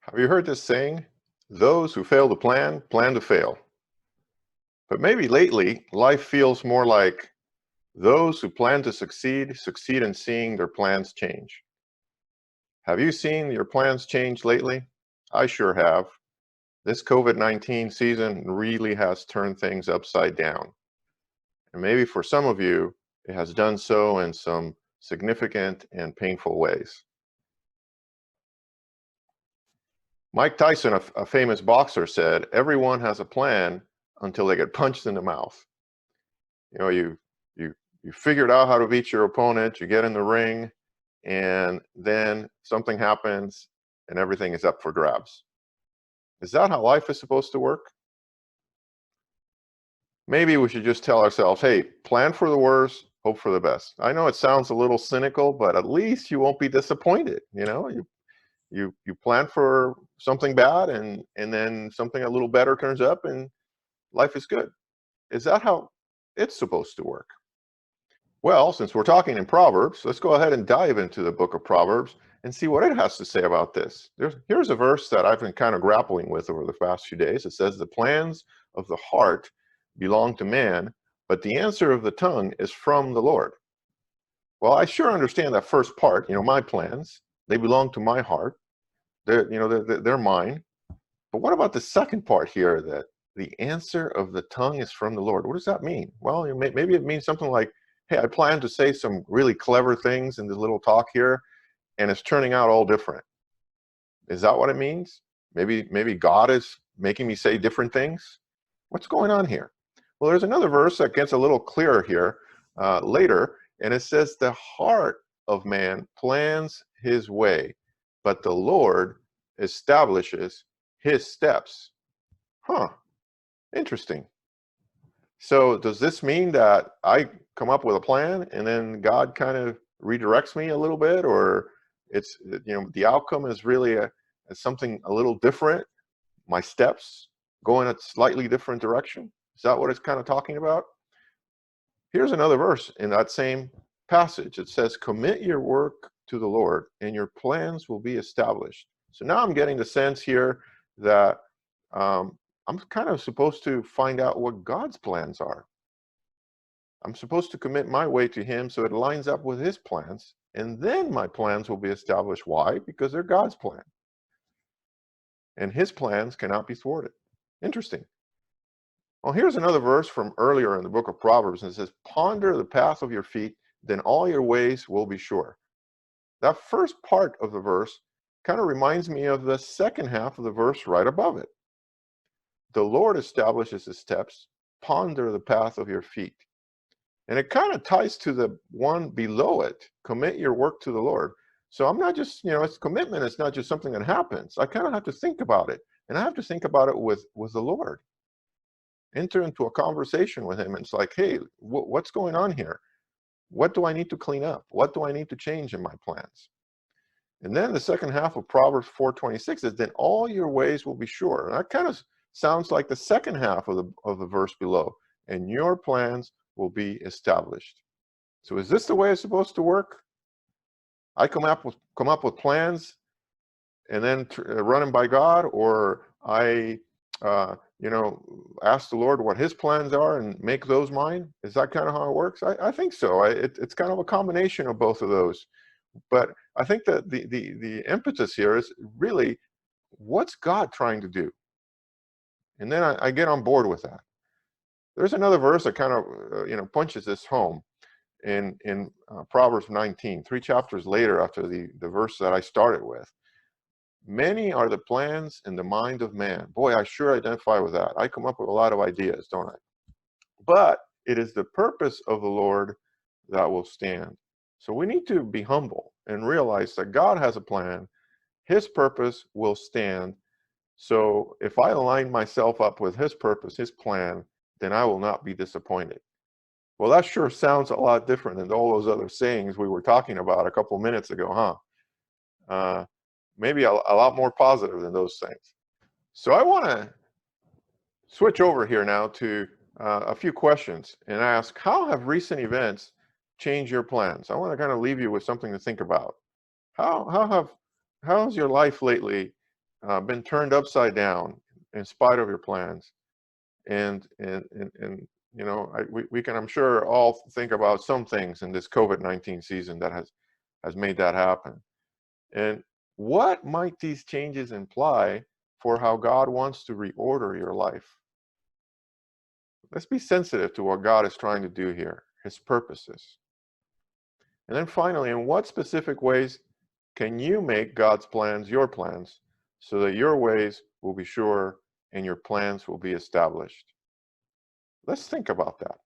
Have you heard this saying? Those who fail to plan to fail. But maybe lately, life feels more like those who plan to succeed in seeing their plans change. Have you seen your plans change lately? I sure have. This COVID-19 season really has turned things upside down. And maybe for some of you, it has done so in some significant and painful ways. Mike Tyson, a famous boxer, said, everyone has a plan until they get punched in the mouth. You know, you you figured out how to beat your opponent, you get in the ring, and then something happens and everything is up for grabs. Is that how life is supposed to work? Maybe we should just tell ourselves, hey, plan for the worst, hope for the best. I know it sounds a little cynical, but at least you won't be disappointed. You plan for something bad and then something a little better turns up and life is good. Is that how it's supposed to work? Well, since we're talking in Proverbs, let's go ahead and dive into the book of Proverbs and see what it has to say about this. Here's a verse that I've been kind of grappling with over the past few days. It says, the plans of the heart belong to man, but the answer of the tongue is from the Lord. Well, I sure understand that first part. My plans, they belong to my heart. They're mine. But what about the second part here, that the answer of the tongue is from the Lord? What does that mean? Well, maybe it means something like, hey, I plan to say some really clever things in this little talk here, and it's turning out all different. Is that what it means? Maybe God is making me say different things? What's going on here? Well, there's another verse that gets a little clearer here later, and it says, the heart of man plans his way, but the Lord establishes his steps. Huh, interesting. So does this mean that I come up with a plan and then God kind of redirects me a little bit, or it's, the outcome is really something a little different, my steps go in a slightly different direction? Is that what it's kind of talking about? Here's another verse in that same passage. It says, commit your work to the Lord and your plans will be established. So now I'm getting the sense here that I'm kind of supposed to find out what God's plans are. I'm supposed to commit my way to him so it lines up with his plans, and then my plans will be established. Why? Because they're God's plan. And his plans cannot be thwarted. Interesting. Well, here's another verse from earlier in the book of Proverbs, and it says, ponder the path of your feet, then all your ways will be sure. That first part of the verse kind of reminds me of the second half of the verse right above it. The Lord establishes his steps, ponder the path of your feet. And it kind of ties to the one below it, commit your work to the Lord. So I'm not just, it's commitment. It's not just something that happens. I kind of have to think about it. And I have to think about it with the Lord. Enter into a conversation with him. And it's like, hey, what's going on here? What do I need to clean up? What do I need to change in my plans? And then the second half of Proverbs 4:26 is, then all your ways will be sure. And that kind of sounds like the second half of the verse below. And your plans will be established. So is this the way it's supposed to work? I come up with plans and then run them by God, or I ask the Lord what his plans are and make those mine? Is that kind of how it works? I think so. It's kind of a combination of both of those. But I think that the impetus here is really, what's God trying to do? And then I get on board with that. There's another verse that kind of punches this home in Proverbs 19, 3 chapters later after the verse that I started with. Many are the plans in the mind of man. Boy, I sure identify with that. I come up with a lot of ideas, don't I? But it is the purpose of the Lord that will stand. So we need to be humble and realize that God has a plan. His purpose will stand. So if I align myself up with his purpose, his plan, then I will not be disappointed. Well, that sure sounds a lot different than all those other sayings we were talking about a couple minutes ago, huh? Maybe a lot more positive than those things. So I want to switch over here now to a few questions and ask, how have recent events changed your plans? I want to kind of leave you with something to think about. How's your life lately been turned upside down in spite of your plans. And you know, we can, I'm sure, all think about some things in this COVID-19 season that has made that happen. And what might these changes imply for how God wants to reorder your life? Let's be sensitive to what God is trying to do here, his purposes. And then finally, in what specific ways can you make God's plans your plans so that your ways will be sure and your plans will be established? Let's think about that.